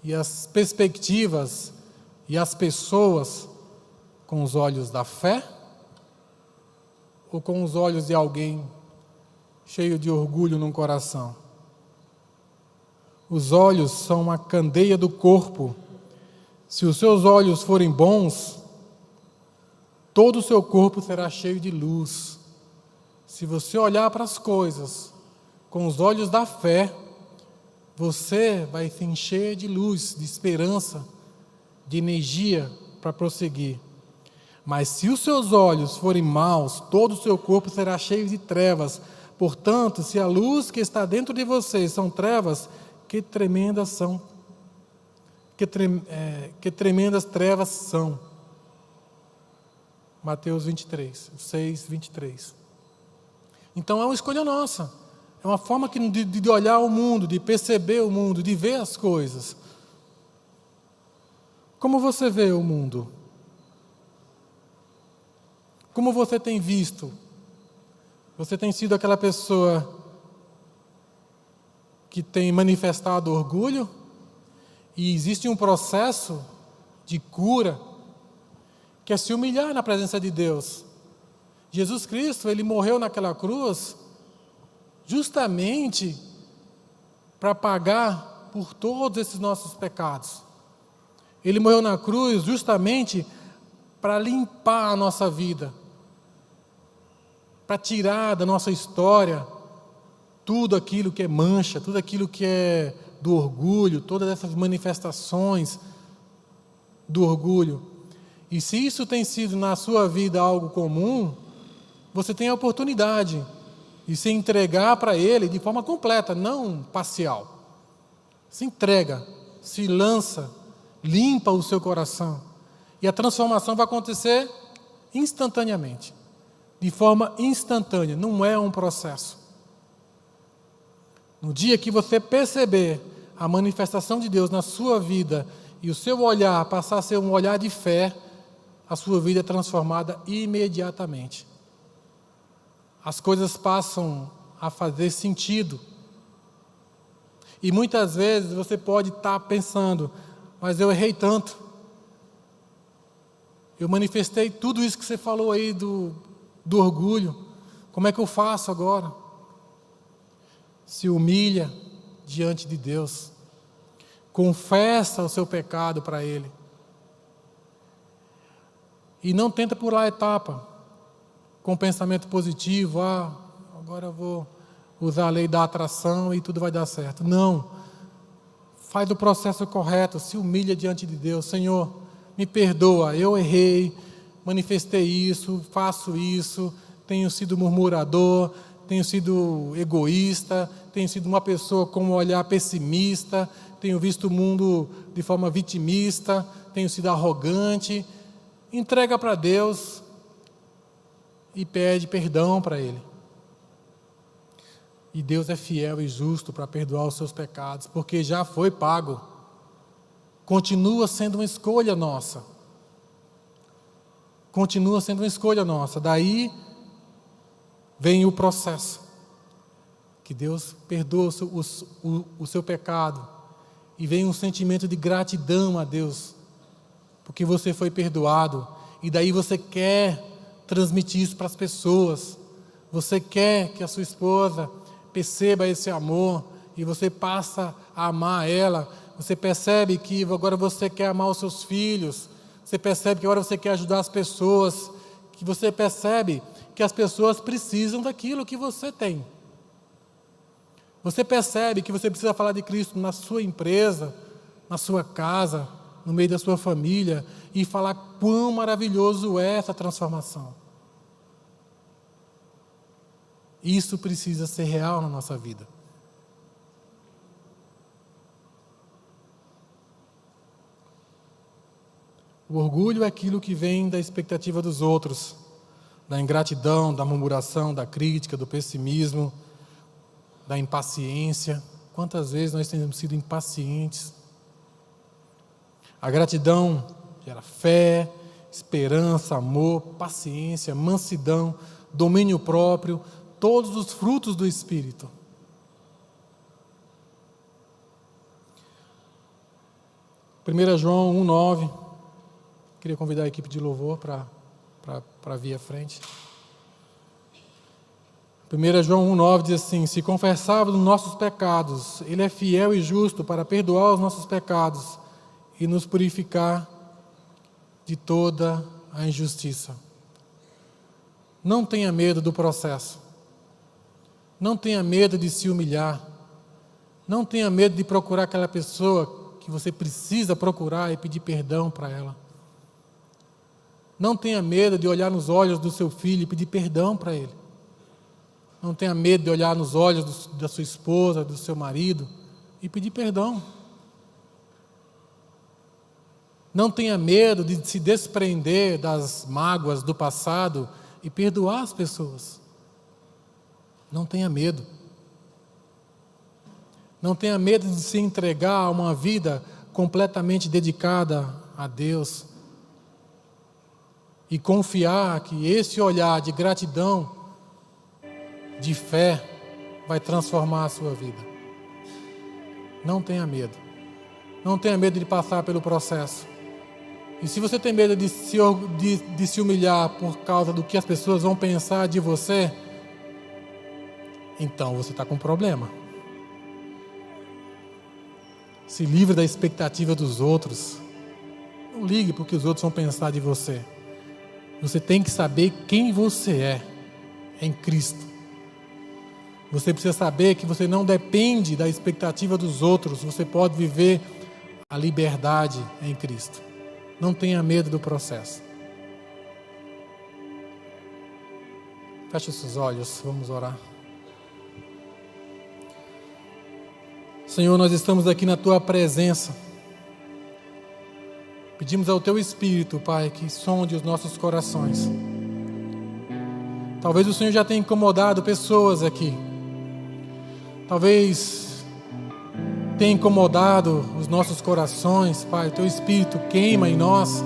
e as perspectivas e as pessoas com os olhos da fé ou com os olhos de alguém cheio de orgulho no coração. Os olhos são uma candeia do corpo. Se os seus olhos forem bons, todo o seu corpo será cheio de luz. Se você olhar para as coisas com os olhos da fé, você vai se encher de luz, de esperança, de energia para prosseguir. Mas se os seus olhos forem maus, todo o seu corpo será cheio de trevas. Portanto, se a luz que está dentro de vocês são trevas, que tremendas são. Que tremendas trevas são. Mateus 23, 6, 23. Então é uma escolha nossa. É uma forma de olhar o mundo, de perceber o mundo, de ver as coisas. Como você vê o mundo? Como você tem visto? Você tem sido aquela pessoa que tem manifestado orgulho? E existe um processo de cura que é se humilhar na presença de Deus. Jesus Cristo, ele morreu naquela cruz justamente para pagar por todos esses nossos pecados. Ele morreu na cruz justamente para limpar a nossa vida, para tirar da nossa história tudo aquilo que é mancha, tudo aquilo que é do orgulho, todas essas manifestações do orgulho. E se isso tem sido na sua vida algo comum, você tem a oportunidade de se entregar para Ele de forma completa, não parcial. Se entrega, se lança, limpa o seu coração. E a transformação vai acontecer instantaneamente, de forma instantânea, não é um processo. No dia que você perceber a manifestação de Deus na sua vida e o seu olhar passar a ser um olhar de fé, a sua vida é transformada imediatamente. As coisas passam a fazer sentido. E muitas vezes você pode estar pensando, mas eu errei tanto. Eu manifestei tudo isso que você falou aí do orgulho. Como é que eu faço agora? Se humilha diante de Deus. Confessa o seu pecado para Ele. E não tenta pular a etapa com pensamento positivo. Agora eu vou usar a lei da atração e tudo vai dar certo. Não. Faz o processo correto. Se humilha diante de Deus. Senhor, me perdoa. Eu errei. Manifestei isso. Faço isso. Tenho sido murmurador. Tenho sido egoísta. Tenho sido uma pessoa com um olhar pessimista. Tenho visto o mundo de forma vitimista. Tenho sido arrogante. Entrega para Deus e pede perdão para Ele. E Deus é fiel e justo para perdoar os seus pecados, porque já foi pago. Continua sendo uma escolha nossa. Continua sendo uma escolha nossa. Daí vem o processo. Que Deus perdoa o seu pecado. E vem um sentimento de gratidão a Deus, porque você foi perdoado, e daí você quer transmitir isso para as pessoas, você quer que a sua esposa perceba esse amor, e você passa a amar ela, você percebe que agora você quer amar os seus filhos, você percebe que agora você quer ajudar as pessoas, que você percebe que as pessoas precisam daquilo que você tem. Você percebe que você precisa falar de Cristo na sua empresa, na sua casa, no meio da sua família, e falar quão maravilhoso é essa transformação. Isso precisa ser real na nossa vida. O orgulho é aquilo que vem da expectativa dos outros, da ingratidão, da murmuração, da crítica, do pessimismo, da impaciência. Quantas vezes nós temos sido impacientes? A gratidão gera fé, esperança, amor, paciência, mansidão, domínio próprio, todos os frutos do Espírito. João 1,9. Queria convidar a equipe de louvor para vir à frente. João 1,9 diz assim: se confessarmos os nossos pecados, Ele é fiel e justo para perdoar os nossos pecados e nos purificar de toda a injustiça. Não tenha medo do processo. Não tenha medo de se humilhar. Não tenha medo de procurar aquela pessoa que você precisa procurar e pedir perdão para ela. Não tenha medo de olhar nos olhos do seu filho e pedir perdão para ele. Não tenha medo de olhar nos olhos da sua esposa, do seu marido e pedir perdão. Não tenha medo de se desprender das mágoas do passado e perdoar as pessoas. Não tenha medo. Não tenha medo de se entregar a uma vida completamente dedicada a Deus. E confiar que esse olhar de gratidão, de fé, vai transformar a sua vida. Não tenha medo. Não tenha medo de passar pelo processo. E se você tem medo de se humilhar por causa do que as pessoas vão pensar de você, então você está com um problema. Se livre da expectativa dos outros. Não ligue para o que os outros vão pensar de você. Você tem que saber quem você é em Cristo. Você precisa saber que você não depende da expectativa dos outros. Você pode viver a liberdade em Cristo. Não tenha medo do processo. Feche os seus olhos, vamos orar. Senhor, nós estamos aqui na Tua presença. Pedimos ao Teu Espírito, Pai, que sonde os nossos corações. Talvez o Senhor já tenha incomodado pessoas aqui. Talvez tenha incomodado os nossos corações, Pai. O Teu Espírito queima em nós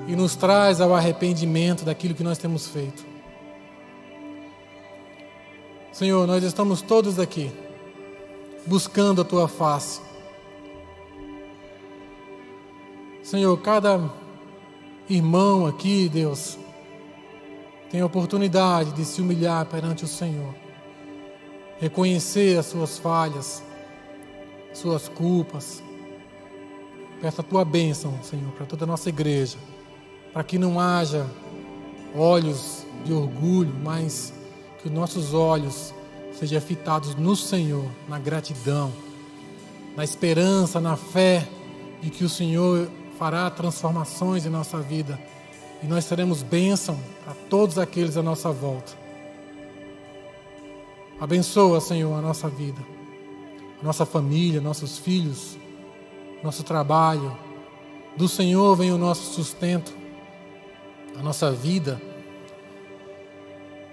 e nos traz ao arrependimento daquilo que nós temos feito. Senhor, nós estamos todos aqui buscando a Tua face. Senhor, cada irmão aqui, Deus, tem a oportunidade de se humilhar perante o Senhor, reconhecer as suas falhas, suas culpas. Peça a Tua bênção, Senhor, para toda a nossa igreja, para que não haja olhos de orgulho, mas que os nossos olhos sejam fitados no Senhor, na gratidão, na esperança, na fé de que o Senhor fará transformações em nossa vida e nós seremos bênção a todos aqueles à nossa volta. Abençoa, Senhor, a nossa vida, a nossa família, nossos filhos, nosso trabalho. Do Senhor vem o nosso sustento, a nossa vida.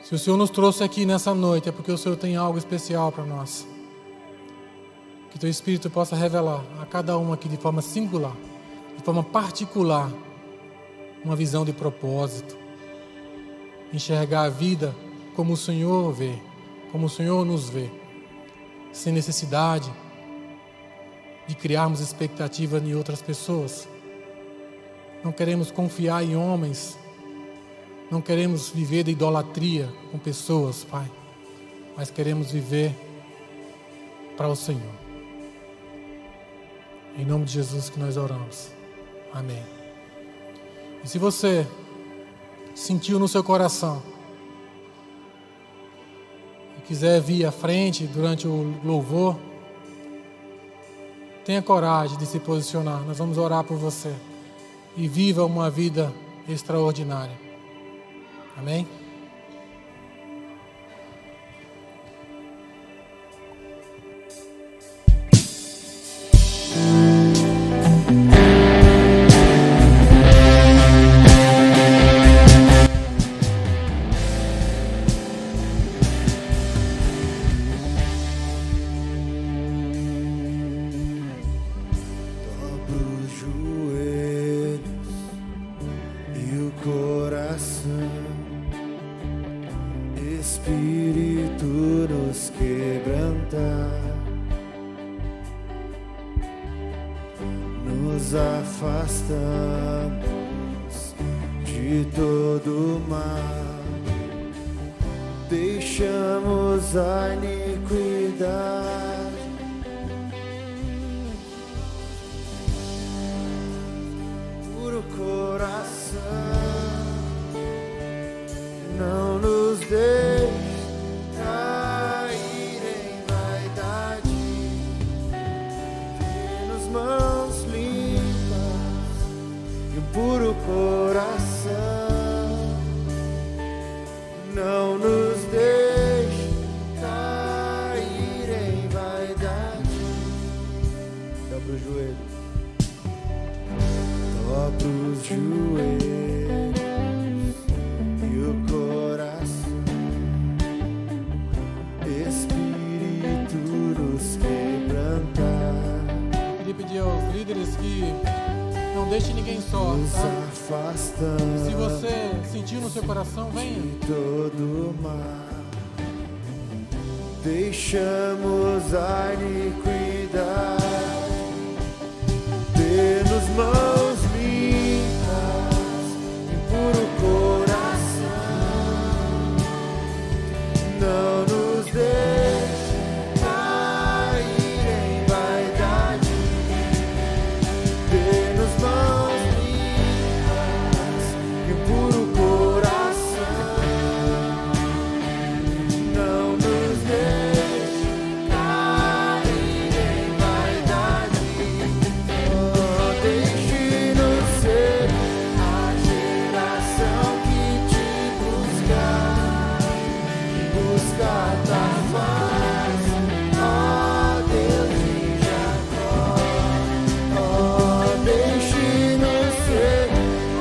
Se o Senhor nos trouxe aqui nessa noite, é porque o Senhor tem algo especial para nós. Que Teu Espírito possa revelar a cada um aqui de forma singular, de forma particular, uma visão de propósito. Enxergar a vida como o Senhor vê, como o Senhor nos vê, sem necessidade de criarmos expectativa em outras pessoas. Não queremos confiar em homens, não queremos viver de idolatria com pessoas, Pai, mas queremos viver para o Senhor. Em nome de Jesus que nós oramos. Amém. E se você sentiu no seu coração e quiser vir à frente durante o louvor, tenha coragem de se posicionar. Nós vamos orar por você. E viva uma vida extraordinária. Amém? Nos afastamos de todo mal, deixamos a iniquidade, puro coração, não nos deixe cair em vaidade, tê-nos mãos limpas e um puro coração, não nos deixe cair em vaidade. Dobra o joelho, dobra os joelhos e o coração, Espírito nos quebrantar. Queria pedir aos líderes que não deixe ninguém só, Nos tá? afastamos Se você sentiu no seu coração, venha. de todo mal, deixamos a iniquidade, dê-nos mãos limpas e puro coração, não nos deixe cair em vaidade, dê-nos mãos limpas e puro coração, não nos deixe cair em vaidade. Oh, deixe-nos ser a geração que te buscar, buscar tua face, ó Deus de Jacó. Oh, deixe-nos ser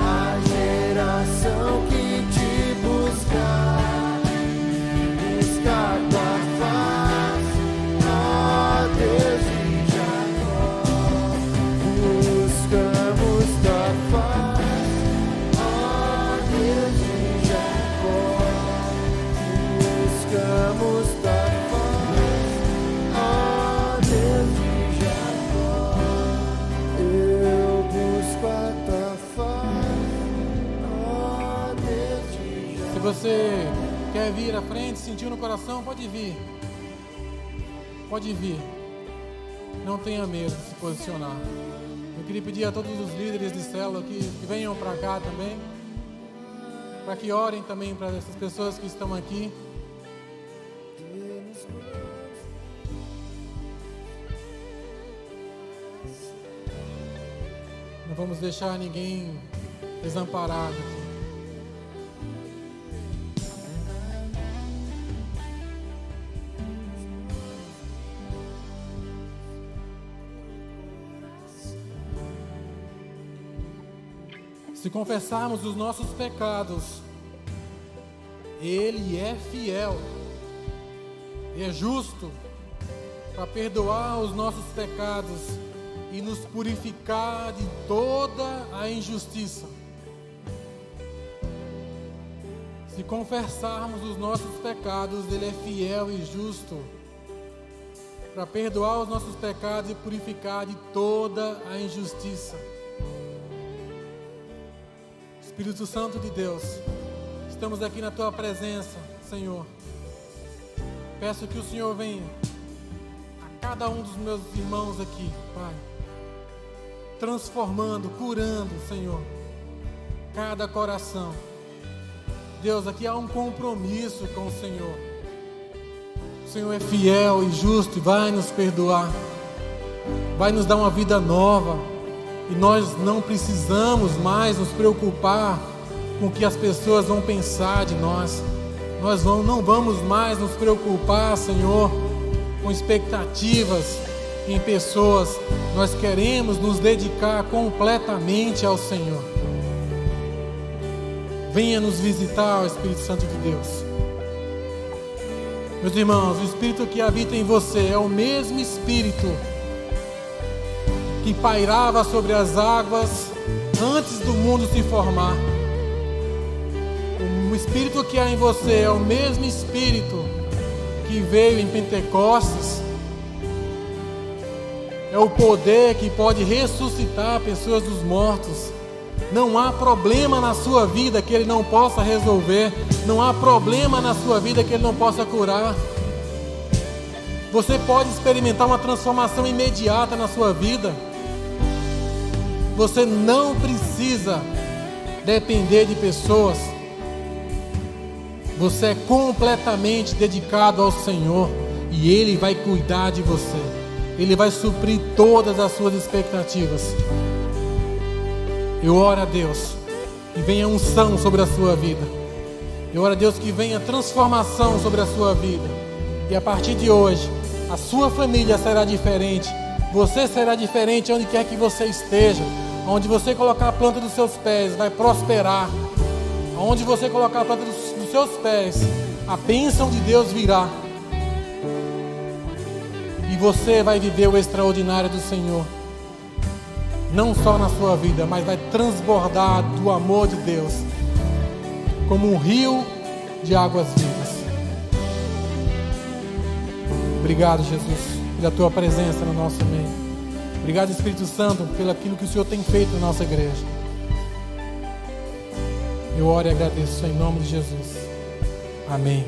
a geração que te buscar, buscar tua face, ó Deus de Jacó. Buscamos tua face, ó Deus de Jacó. Buscamos tua face, ó Deus de Jacó. Eu busco a tua face, ó Deus de Jacó. Se você quer vir à frente, sentiu no coração, pode vir. Pode vir. Não tenha medo de se posicionar. Eu queria pedir a todos os líderes de célula que venham para cá também, para que orem também para essas pessoas que estão aqui. Não vamos deixar ninguém desamparado aqui. Se confessarmos os nossos pecados, Ele é fiel e é justo para perdoar os nossos pecados e nos purificar de toda a injustiça. Se confessarmos os nossos pecados, Ele é fiel e justo para perdoar os nossos pecados e purificar de toda a injustiça. Espírito Santo de Deus, estamos aqui na Tua presença, Senhor. Peço que o Senhor venha a cada um dos meus irmãos aqui, Pai. transformando, curando, Senhor, cada coração. Deus, aqui há um compromisso com o Senhor. O Senhor é fiel e justo e vai nos perdoar, vai nos dar uma vida nova, e nós não precisamos mais nos preocupar com o que as pessoas vão pensar de nós. Nós não vamos mais nos preocupar, Senhor, com expectativas em pessoas. Nós queremos nos dedicar completamente ao Senhor. Venha nos visitar, ó Espírito Santo de Deus. Meus irmãos, o Espírito que habita em você é o mesmo Espírito que pairava sobre as águas antes do mundo se formar. O Espírito que há em você é o mesmo Espírito que veio em Pentecostes. É o poder que pode ressuscitar pessoas dos mortos. Não há problema na sua vida que Ele não possa resolver. Não há problema na sua vida que Ele não possa curar. Você pode experimentar uma transformação imediata na sua vida. Você não precisa depender de pessoas. Você é completamente dedicado ao Senhor e Ele vai cuidar de você. Ele vai suprir todas as suas expectativas. Eu oro a Deus que venha unção sobre a sua vida. Eu oro a Deus que venha transformação sobre a sua vida. E a partir de hoje, a sua família será diferente. Você será diferente onde quer que você esteja. Onde você colocar a planta dos seus pés, vai prosperar. Onde você colocar a planta dos seus pés, a bênção de Deus virá. E você vai viver o extraordinário do Senhor. Não só na sua vida, mas vai transbordar do amor de Deus, como um rio de águas vivas. Obrigado, Jesus, pela Tua presença no nosso meio. Obrigado, Espírito Santo, pelo aquilo que o Senhor tem feito na nossa igreja. Eu oro e agradeço em nome de Jesus. Amém.